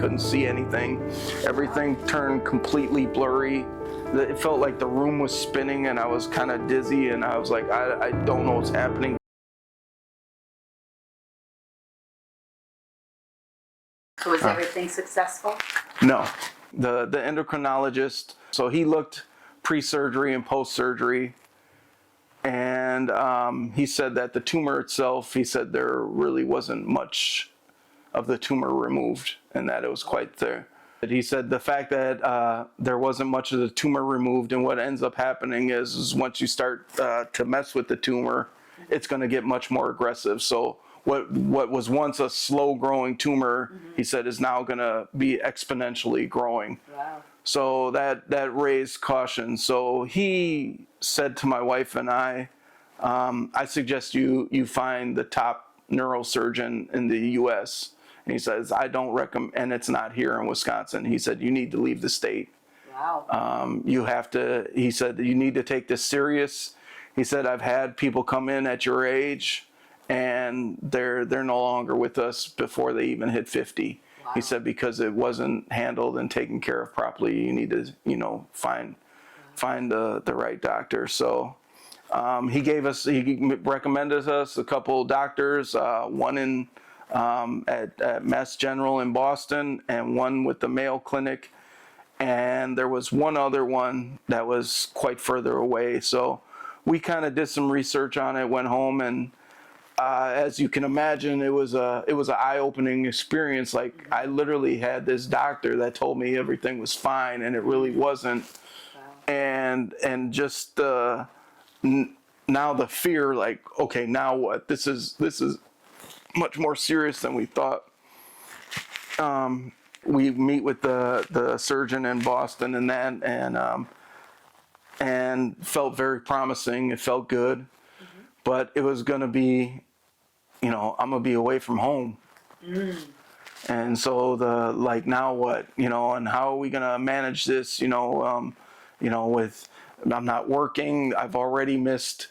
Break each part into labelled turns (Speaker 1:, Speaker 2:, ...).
Speaker 1: couldn't see anything. Everything turned completely blurry. It felt like the room was spinning and I was kind of dizzy, and I was like, I don't know what's happening.
Speaker 2: So was everything successful?
Speaker 1: No. The endocrinologist, so he looked pre-surgery and post-surgery, and he said that the tumor itself, he said there really wasn't much of the tumor removed and that it was quite there. He said the fact that there wasn't much of the tumor removed, and what ends up happening is once you start to mess with the tumor, it's going to get much more aggressive. So what was once a slow growing tumor, he said, is now going to be exponentially growing.
Speaker 2: Wow.
Speaker 1: So that raised caution. So he said to my wife and I suggest you find the top neurosurgeon in the U.S. And he says, I don't recommend, and it's not here in Wisconsin. He said, you need to leave the state.
Speaker 2: Wow.
Speaker 1: You have to, he said, you need to take this serious. He said, I've had people come in at your age and they're no longer with us before they even hit 50.
Speaker 2: Wow.
Speaker 1: He said, because it wasn't handled and taken care of properly, you need to, find the right doctor. So he recommended us a couple doctors, one in at Mass General in Boston and one with the Mayo Clinic, and there was one other one that was quite further away. So we kind of did some research on it, went home, and as you can imagine, it was an eye-opening experience. Like, I literally had this doctor that told me everything was fine, and it really wasn't. Wow. And just now the fear, like, okay, now what? This is much more serious than we thought. We meet with the surgeon in Boston and felt very promising. It felt good, but it was going to be, I'm going to be away from home. And so now what, and how are we going to manage this, with, I'm not working. I've already missed,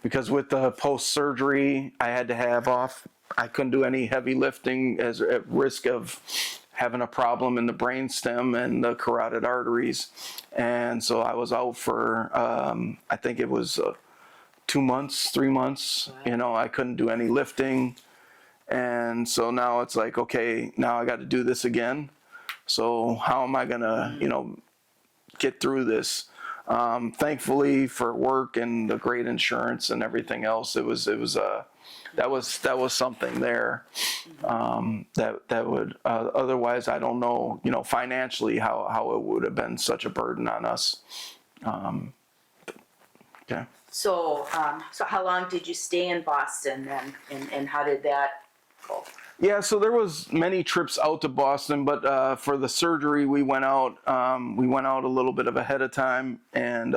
Speaker 1: because with the post-surgery, I had to have off. I couldn't do any heavy lifting as at risk of having a problem in the brainstem and the carotid arteries. And so I was out for, I think it was 2 months, 3 months.
Speaker 2: Wow.
Speaker 1: I couldn't do any lifting. And so now it's like, okay, now I got to do this again. So how am I going to, get through this? Thankfully for work and the great insurance and everything else, that was something there that would otherwise, I don't know, financially how it would have been such a burden on us. Okay.
Speaker 2: So how long did you stay in Boston then, and how did that go?
Speaker 1: Yeah, so there was many trips out to Boston, but for the surgery we went out a little bit of ahead of time and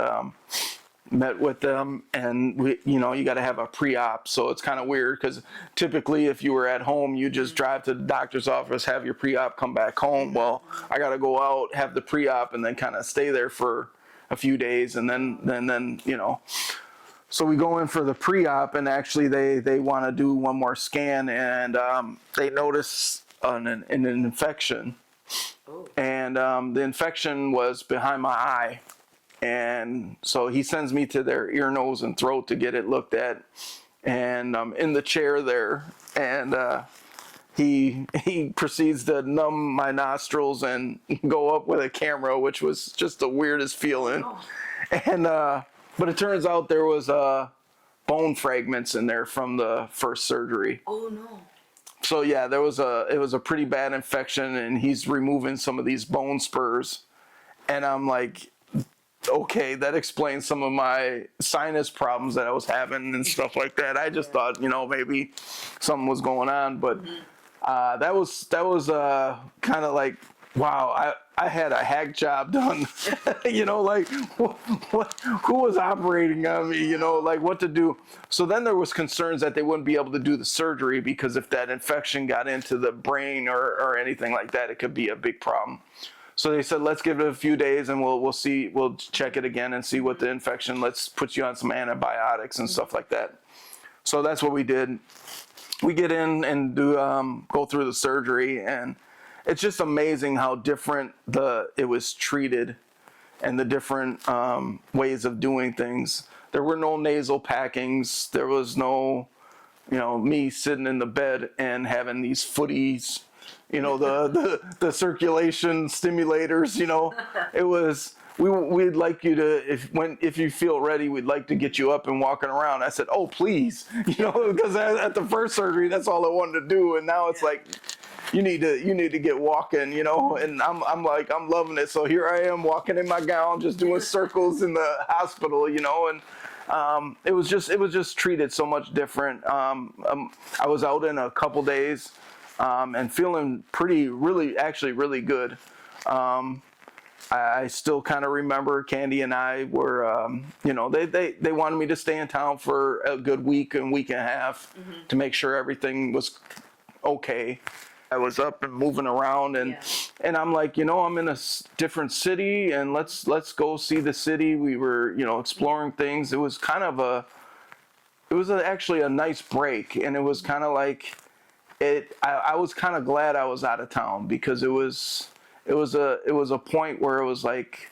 Speaker 1: met with them, and you got to have a pre-op, so it's kind of weird because typically if you were at home you just drive to the doctor's office, have your pre-op, come back home. Well, I got to go out, have the pre-op, and then kind of stay there for a few days, and then so we go in for the pre-op, and actually they want to do one more scan, and they notice an infection.
Speaker 2: Oh.
Speaker 1: And the infection was behind my eye. And so he sends me to their ear, nose, and throat to get it looked at. And I'm in the chair there, and he proceeds to numb my nostrils and go up with a camera, which was just the weirdest feeling.
Speaker 2: Oh.
Speaker 1: And but it turns out there was bone fragments in there from the first surgery.
Speaker 2: Oh no.
Speaker 1: So yeah, it was a pretty bad infection, and he's removing some of these bone spurs. And I'm like, okay, that explains some of my sinus problems that I was having and stuff like that. I just thought, maybe something was going on, but that was kind of like, wow, I had a hack job done. Like who was operating on me, like what to do. So then there was concerns that they wouldn't be able to do the surgery because if that infection got into the brain or anything like that, it could be a big problem. So they said, let's give it a few days and we'll see, we'll check it again and see what the infection, let's put you on some antibiotics and stuff like that. So that's what we did. We get in and do go through the surgery, and it's just amazing how different it was treated and the different ways of doing things. There were no nasal packings. There was no, me sitting in the bed and having these footies, the circulation stimulators, it was, we'd like you to, if you feel ready, we'd like to get you up and walking around. I said, oh, please, because at the first surgery, that's all I wanted to do. And now it's like, you need to get walking, and I'm like, I'm loving it. So here I am walking in my gown, just doing circles in the hospital, and it was just treated so much different. I was out in a couple days, and feeling actually really good. I still kind of remember Candy and I were, they wanted me to stay in town for a good week and a half to make sure everything was okay. I was up and moving around, and I'm like, I'm in a different city, and let's go see the city. We were, exploring things. It was kind of actually a nice break, and it was kind of like I was kind of glad I was out of town, because it was a point where it was like,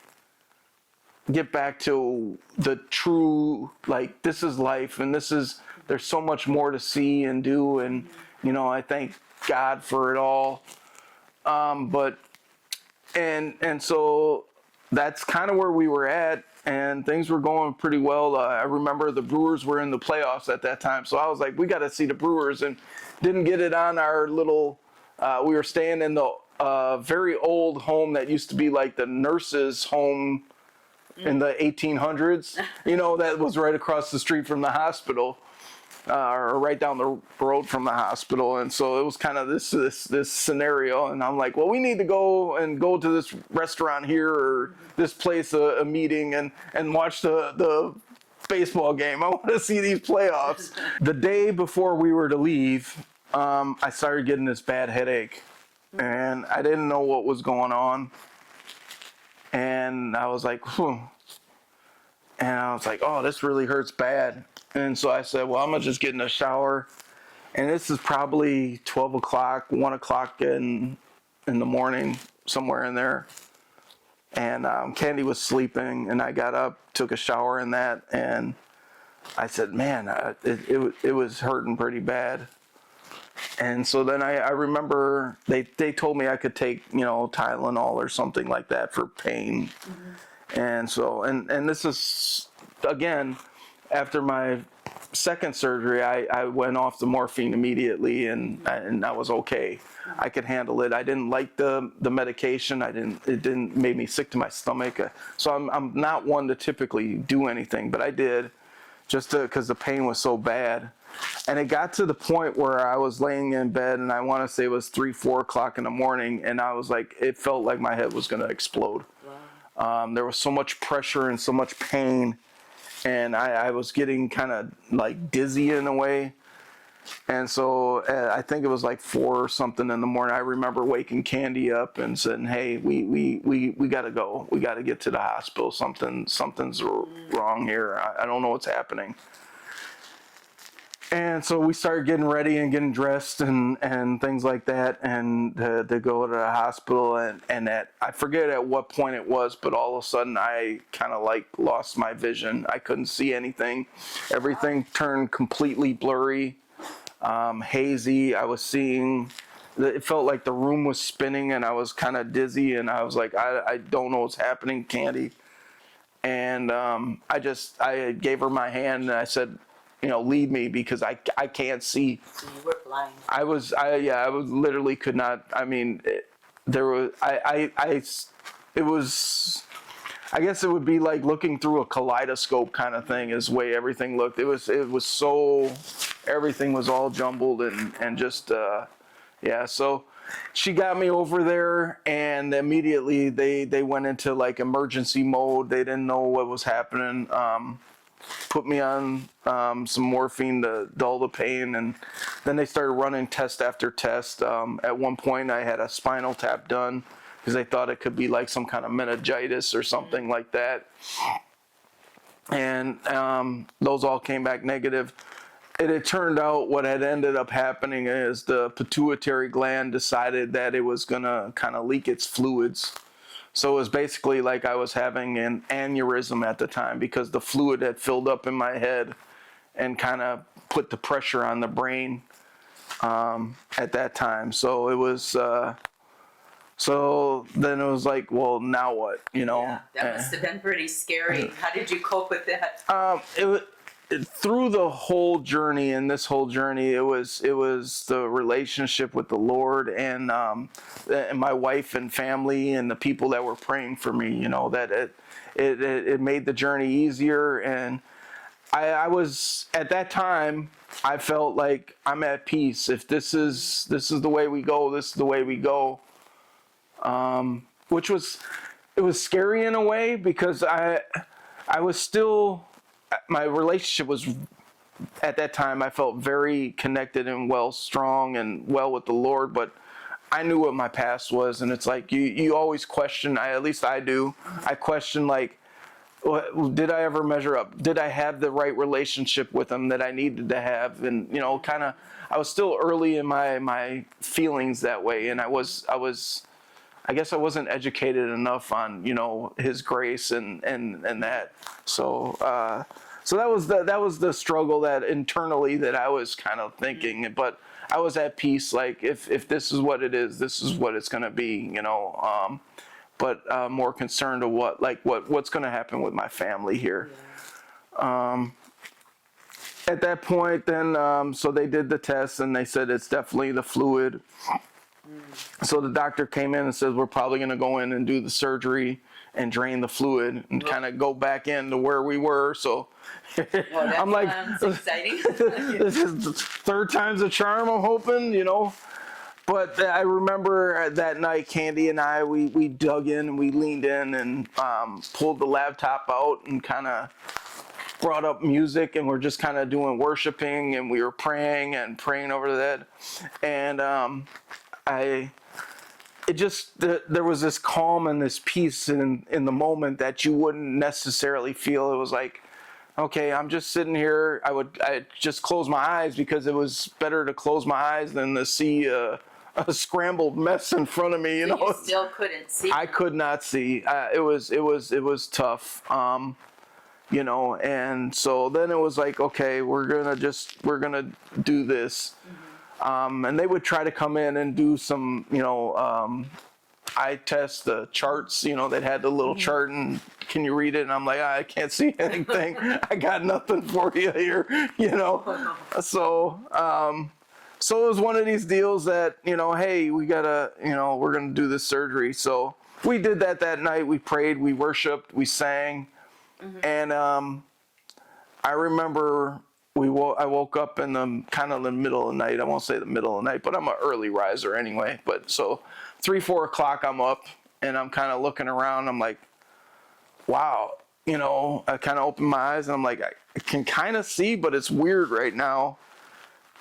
Speaker 1: get back to the true, like, this is life, and there's so much more to see and do, and I thank God for it all. So that's kind of where we were at, and things were going pretty well. I remember the Brewers were in the playoffs at that time, so I was like, we got to see the Brewers, and didn't get it on our little, we were staying in the very old home that used to be like the nurses' home in the 1800s, that was right across the street from the hospital. Or right down the road from the hospital. And so it was kind of this scenario, and I'm like, well, we need to go to this restaurant here, or this place, a meeting, and watch the baseball game. I want to see these playoffs. The day before we were to leave, I started getting this bad headache, and I didn't know what was going on, and I was like, and I was like, oh, this really hurts bad. And so I said, well, I'm going to just get in a shower. And this is probably 12 o'clock, 1 o'clock in the morning, somewhere in there. And Candy was sleeping, and I got up, took a shower in that, and I said, man, it was hurting pretty bad. And so then I remember they told me I could take, Tylenol or something like that for pain. And so, and this is, again, after my second surgery, I went off the morphine immediately, and I was okay. I could handle it. I didn't like the medication. It didn't make me sick to my stomach. So I'm not one to typically do anything, but I did, just because the pain was so bad. And it got to the point where I was laying in bed, and I want to say it was 3, 4 o'clock in the morning, and I was like, it felt like my head was going to explode. Wow. There was so much pressure and so much pain. And I was getting kind of like dizzy in a way. And so I think it was like 4 or something in the morning. I remember waking Candy up and saying, hey, we got to go. We got to get to the hospital. Something's wrong here. I don't know what's happening. And so we started getting ready and getting dressed and things like that, and to go to the hospital, and I forget at what point it was, but all of a sudden I kind of like lost my vision. I couldn't see anything. Everything turned completely blurry, hazy. I was seeing, it felt like the room was spinning, and I was kind of dizzy, and I was like, I don't know what's happening, Candy. And I gave her my hand, and I said, lead me, because I can't see.
Speaker 2: So you were blind.
Speaker 1: I literally could not. I mean, it was, I guess it would be like looking through a kaleidoscope kind of thing, is the way everything looked. It was so, everything was all jumbled and just, so she got me over there, and immediately they went into like emergency mode. They didn't know what was happening. Put me on some morphine to dull the pain, and then they started running test after test. At one point I had a spinal tap done, because they thought it could be like some kind of meningitis or something like that. And those all came back negative. it had turned out what had ended up happening is the pituitary gland decided that it was going to kind of leak its fluids. So it was basically like I was having an aneurysm at the time because the fluid had filled up in my head and kind of put the pressure on the brain at that time. So it was, so then it was like, well, now what, you know?
Speaker 2: Yeah, that must have been pretty scary. How did you cope with that?
Speaker 1: Through the whole journey and this whole journey, it was the relationship with the Lord and my wife and family and the people that were praying for me, you know, that it made the journey easier. And I was, at that time, I felt like I'm at peace. If this is the way we go, this is the way we go. Which was, it was scary in a way because I was still, my relationship was, at that time, I felt very connected and strong and well with the Lord, but I knew what my past was. And it's like, you always question, at least I do. I question, like, did I ever measure up? Did I have the right relationship with him that I needed to have? And, you know, kind of, I was still early in my feelings that way. And I guess I wasn't educated enough on, you know, his grace and that. So that was the struggle that internally that I was kind of thinking, but I was at peace. Like if this is what it is, this is what it's going to be, you know, but more concerned of what's going to happen with my family here. Yeah. At that point then, so they did the test and they said it's definitely the fluid. So the doctor came in and said, we're probably going to go in and do the surgery and drain the fluid and kind of go back into where we were. So
Speaker 2: well,
Speaker 1: I'm like,
Speaker 2: exciting.
Speaker 1: This is the third time's a charm, I'm hoping, you know. But I remember that night, Candy and I, we dug in and we leaned in and pulled the laptop out and kind of brought up music and we're just kind of doing worshiping and we were praying over that. And there was this calm and this peace in the moment that you wouldn't necessarily feel. It was like, okay, I'm just sitting here. I just close my eyes because it was better to close my eyes than to see a scrambled mess in front of me. You know,
Speaker 2: you still couldn't see.
Speaker 1: I could not see. It was tough. You know, and so then it was like, okay, we're gonna do this. Mm-hmm. And they would try to come in and do some, you know, eye test, the charts, you know, that had the little chart and can you read it? And I'm like, I can't see anything. I got nothing for you here, you know? So it was one of these deals that, you know, hey, we gotta, you know, we're going to do this surgery. So we did that night. We prayed, we worshiped, we sang. Mm-hmm. And I remember I woke up in the kind of the middle of the night. I won't say the middle of the night, but I'm an early riser anyway. But so 3-4 o'clock, I'm up and I'm kind of looking around. I'm like, wow, you know, I kind of open my eyes and I'm like, I can kind of see, but it's weird right now.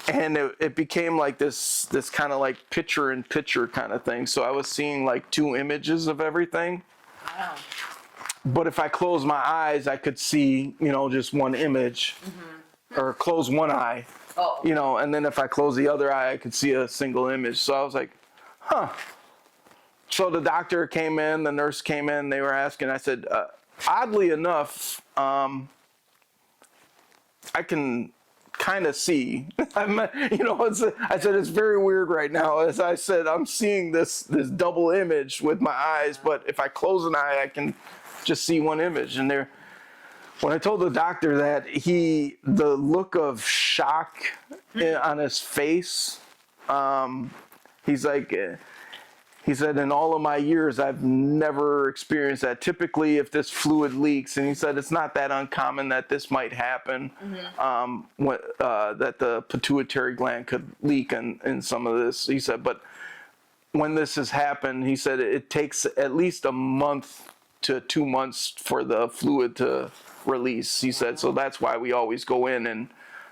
Speaker 1: And it became like this kind of like picture in picture kind of thing. So I was seeing like 2 images of everything. Wow. But if I close my eyes, I could see, you know, just one image. Mm-hmm. Or close one eye. Oh. You know, and then if I close the other eye, I could see a single image. So I was like, huh. So the doctor came in, the nurse came in, they were asking, I said, oddly enough, I can kind of see. You know, I said, it's very weird right now. As I said, I'm seeing this double image with my eyes, but if I close an eye, I can just see one image. And when I told the doctor that, the look of shock on his face, he's like, he said, in all of my years, I've never experienced that. Typically, if this fluid leaks, and he said it's not that uncommon that this might happen, mm-hmm. That the pituitary gland could leak in some of this. He said, but when this has happened, he said it takes at least a month to 2 months for the fluid to release. He said, so that's why we always go in and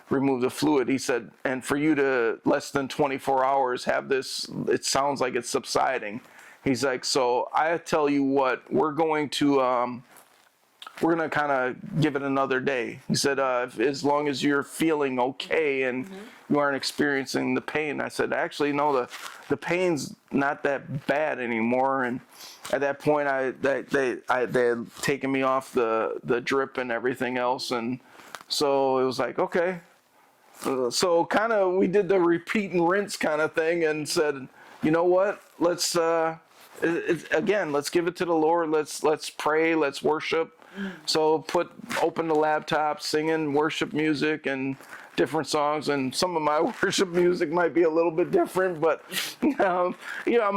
Speaker 1: remove the fluid. He said, and for you to less than 24 hours have this, it sounds like it's subsiding. He's like, so I tell you what, we're going to we're gonna kind of give it another day. He said, as long as you're feeling okay and you aren't experiencing the pain. I said, actually, no, the pain's not that bad anymore. And at that point, they had taken me off the drip and everything else, and so it was like, okay. So kind of we did the repeat and rinse kind of thing, and said, you know what? Let's again, let's give it to the Lord. Let's pray. Let's worship. So open the laptop, singing worship music and different songs, and some of my worship music might be a little bit different, but I'm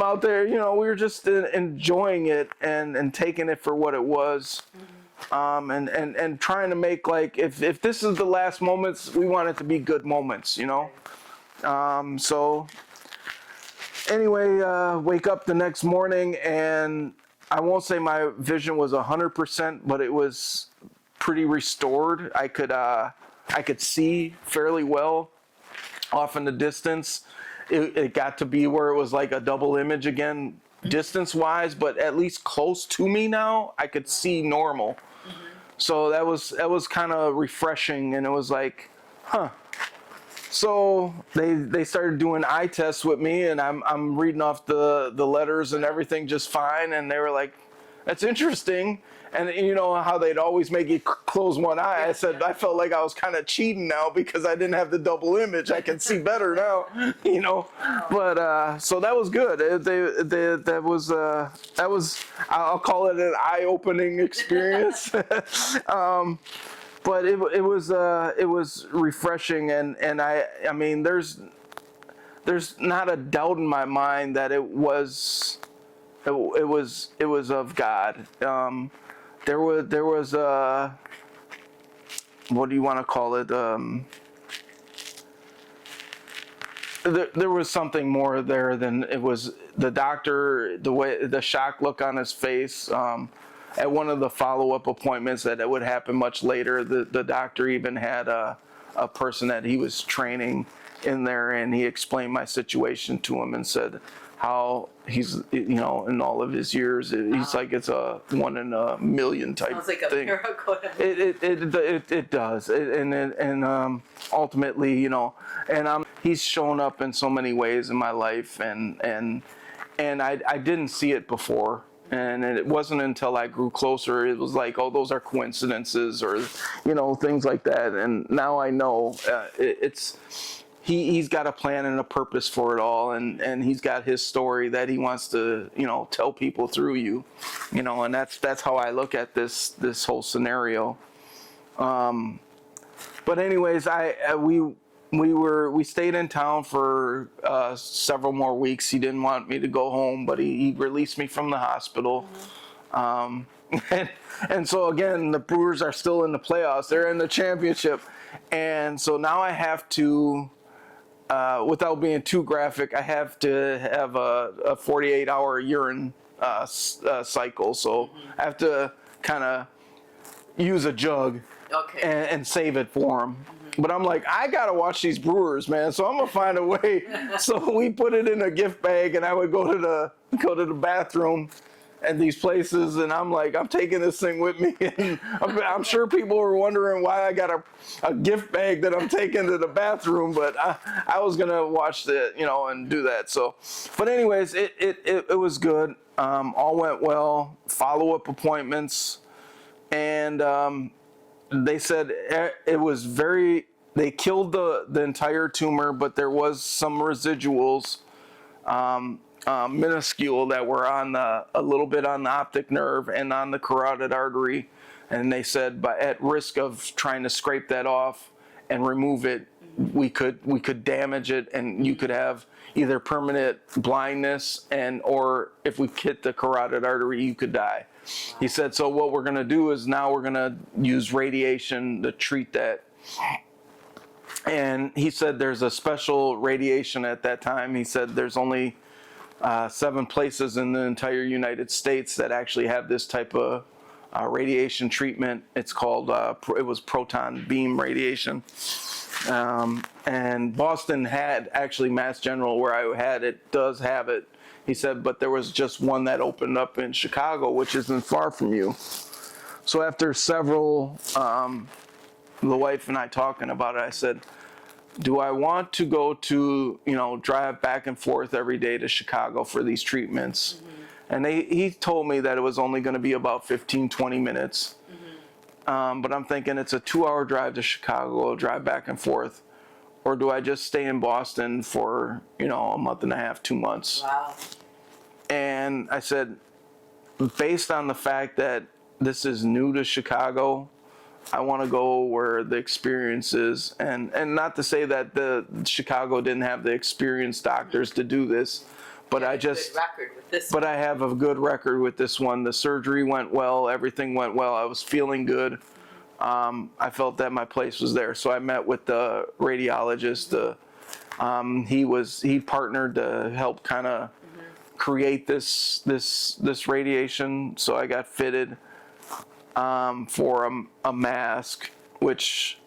Speaker 1: out there. We were just enjoying it and taking it for what it was. And trying to make, like, if this is the last moments, we want it to be good moments, so anyway, wake up the next morning, and I won't say my vision was 100%, but it was pretty restored. I could see fairly well off in the distance. It got to be where it was like a double image again, distance wise, but at least close to me now, I could see normal. So that was kind of refreshing, and it was like, huh. So they started doing eye tests with me, and I'm reading off the letters and everything just fine, and they were like, that's interesting. And you know how they'd always make you close one eye. I said I felt like I was kind of cheating now because I didn't have the double image. I can see better now, But so that was good. That was I'll call it an eye-opening experience. But it was refreshing, and I mean there's not a doubt in my mind that it was of God. There was what do you want to call it? There was something more there than it was the doctor, the shock look on his face. At one of the follow-up appointments that would happen much later, the doctor even had a person that he was training in there, and he explained my situation to him and said how he's, in all of his years, he's like, it's a 1 in a million type
Speaker 2: Sounds like a
Speaker 1: thing.
Speaker 2: miracle.
Speaker 1: It does, and ultimately, and he's shown up in so many ways in my life, and I didn't see it before. And it wasn't until I grew closer, it was like, oh, those are coincidences, or, things like that. And now I know he's got a plan and a purpose for it all. And he's got his story that he wants to, tell people through you, and that's how I look at this whole scenario. But anyways, we stayed in town for several more weeks. He didn't want me to go home, but he released me from the hospital. And so again, the Brewers are still in the playoffs. They're in the championship. And so now I have to, without being too graphic, I have to have a 48-hour urine cycle. So I have to kind of use a jug and save it for him. But I'm like, I gotta watch these Brewers, man. So I'm gonna find a way. So we put it in a gift bag, and I would go to the bathroom and these places, and I'm like, I'm taking this thing with me. And I'm sure people were wondering why I got a gift bag that I'm taking to the bathroom, but I was gonna watch it, and do that. So, but anyways, it was good. All went well. Follow-up appointments, and they said it was they killed the entire tumor, but there was some residuals, minuscule, that were a little bit on the optic nerve and on the carotid artery. And they said, but at risk of trying to scrape that off and remove it, we could damage it, and you could have either permanent blindness, or if we hit the carotid artery, you could die. He said, so what we're going to do is now we're going to use radiation to treat that. And he said there's a special radiation at that time. He said there's only 7 places in the entire United States that actually have this type of radiation treatment. It's called, it was proton beam radiation. And Boston had, actually Mass General, where I had it, does have it. He said, but there was just one that opened up in Chicago, which isn't far from you. So after several, the wife and I talking about it, I said, do I want to go to, drive back and forth every day to Chicago for these treatments? And he told me that it was only going to be about 15, 20 minutes. But I'm thinking it's a 2-hour drive to Chicago, drive back and forth. Or do I just stay in Boston for, a month and a half, 2 months?
Speaker 2: Wow.
Speaker 1: And I said, based on the fact that this is new to Chicago, I want to go where the experience is. And not to say that the Chicago didn't have the experienced doctors to do this, but I just,
Speaker 2: good record with this
Speaker 1: but
Speaker 2: one.
Speaker 1: I have a good record with this one. The surgery went well, everything went well. I was feeling good. I felt that my place was there. So I met with the radiologist. He partnered to help kind of create this radiation. So I got fitted for a mask, which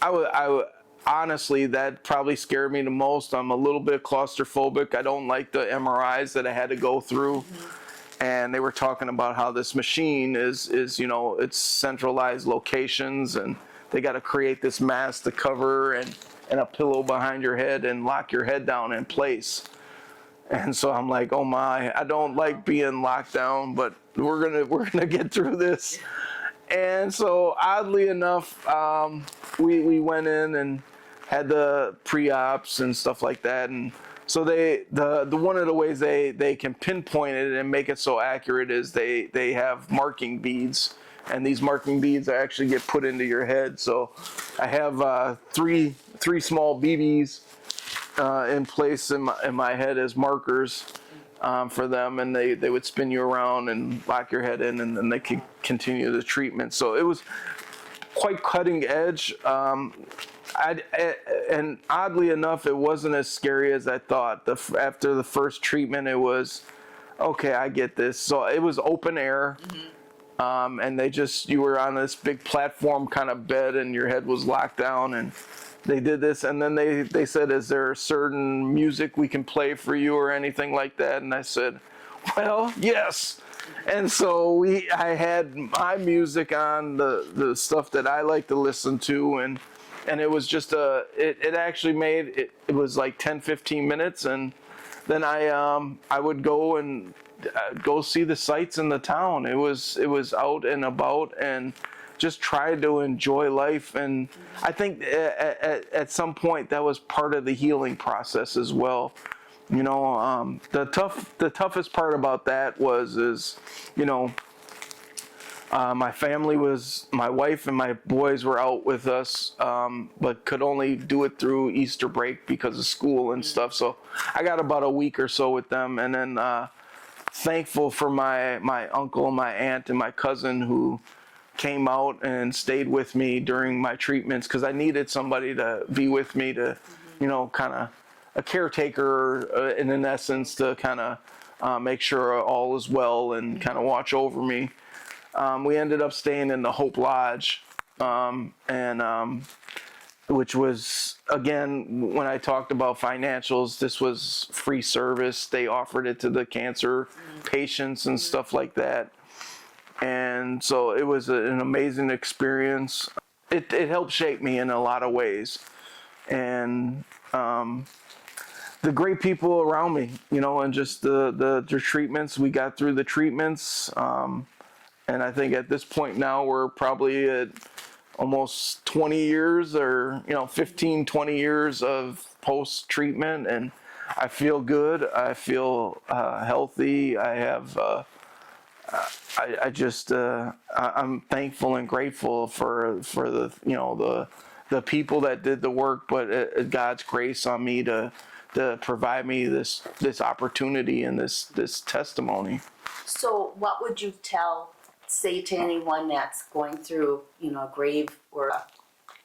Speaker 1: I honestly, that probably scared me the most. I'm a little bit claustrophobic. I don't like the MRIs that I had to go through. And they were talking about how this machine is it's centralized locations, and they got to create this mask to cover and a pillow behind your head and lock your head down in place. And so I'm like, oh my, I don't like being locked down, but we're gonna get through this. And so oddly enough, we went in and had the pre-ops and stuff like that. And so the one of the ways they can pinpoint it and make it so accurate is they have marking beads, and these marking beads actually get put into your head. So I have three small BBs in place in my head as markers for them, and they would spin you around and lock your head in, and then they could continue the treatment. So it was quite cutting edge. And oddly enough, it wasn't as scary as I thought. After the first treatment, it was, okay, I get this. So it was open air, and you were on this big platform kind of bed, and your head was locked down, and they did this. And then they said, is there certain music we can play for you or anything like that? And I said, well, yes. And so I had my music on, the stuff that I like to listen to, and it was just it actually made it was like 10-15 minutes, and then I would go and go see the sights in the town. It was out and about, and just try to enjoy life. And I think at some point that was part of the healing process as well. The toughest part about that my wife and my boys were out with us, but could only do it through Easter break because of school and stuff. So I got about a week or so with them, and then thankful for my uncle, my aunt, and my cousin who came out and stayed with me during my treatments, because I needed somebody to be with me to, kind of a caretaker in essence, to kind of make sure all is well and kind of watch over me. We ended up staying in the Hope Lodge, which was, again, when I talked about financials, this was free service. They offered it to the cancer patients and stuff like that. And so it was an amazing experience. It helped shape me in a lot of ways. And the great people around me, and just the treatments, we got through the treatments. And I think at this point now we're probably at almost 20 years or, 15, 20 years of post-treatment. And I feel good. I feel healthy. I have, I'm thankful and grateful for the people that did the work, but God's grace on me to provide me this opportunity and this testimony.
Speaker 2: So what would you say to anyone that's going through, a grave or a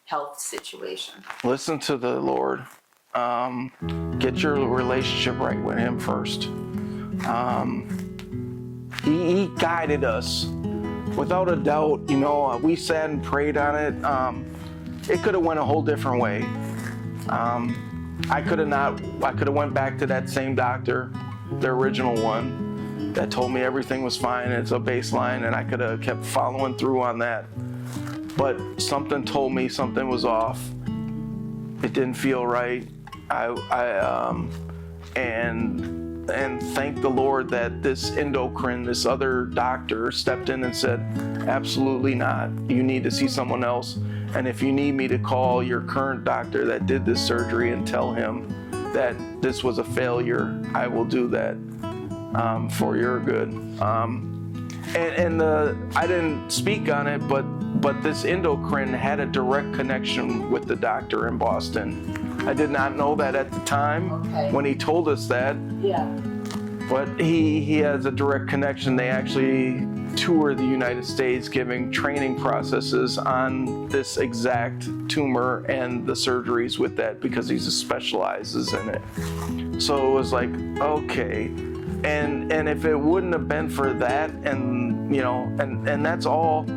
Speaker 2: health situation?
Speaker 1: Listen to the Lord. Get your relationship right with Him first. He guided us. Without a doubt, we sat and prayed on it. It could have went a whole different way. I could have went back to that same doctor, the original one. that told me everything was fine. It's a baseline, and I could have kept following through on that. But something told me something was off. It didn't feel right. And thank the Lord that this endocrine, this other doctor, stepped in and said, absolutely not. You need to see someone else. And if you need me to call your current doctor that did this surgery and tell him that this was a failure, I will do that for your good. I didn't speak on it, but this endocrine had a direct connection with the doctor in Boston. I did not know that at the time when he told us that.
Speaker 2: Yeah.
Speaker 1: But he has a direct connection. They actually tour the United States giving training processes on this exact tumor and the surgeries with that because he specializes in it. So it was like, okay. And if it wouldn't have been for that, and you know, and that's all.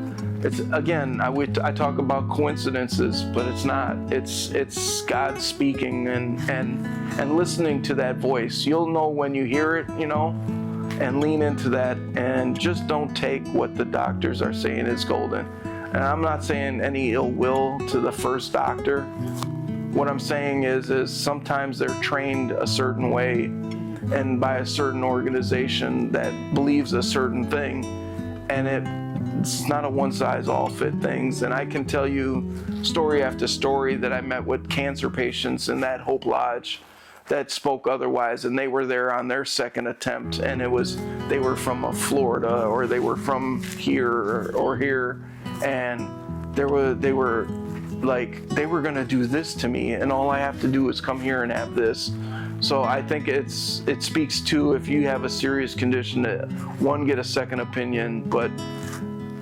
Speaker 1: It's again, I talk about coincidences, but it's not. It's God speaking and listening to that voice. You'll know when you hear it, you know, and lean into that, and just don't take what the doctors are saying is golden. And I'm not saying any ill will to the first doctor. What I'm saying is sometimes they're trained a certain way and by a certain organization that believes a certain thing, and it's not a one-size-all-fit things. And I can tell you story after story that I met with cancer patients in that Hope Lodge that spoke otherwise, and they were there on their second attempt, and they were from Florida, or they were from here or here, and they were like, they were gonna do this to me, and all I have to do is come here and have this. So I think it speaks to, if you have a serious condition, that one, get a second opinion, but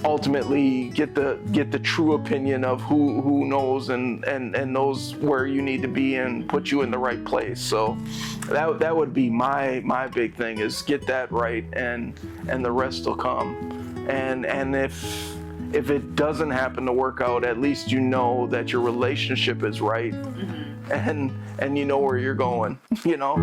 Speaker 1: ultimately get the true opinion of who knows and knows where you need to be and put you in the right place. So that would be my big thing, is get that right, and the rest will come. And if it doesn't happen to work out, at least you know that your relationship is right, and you know where you're going, you know.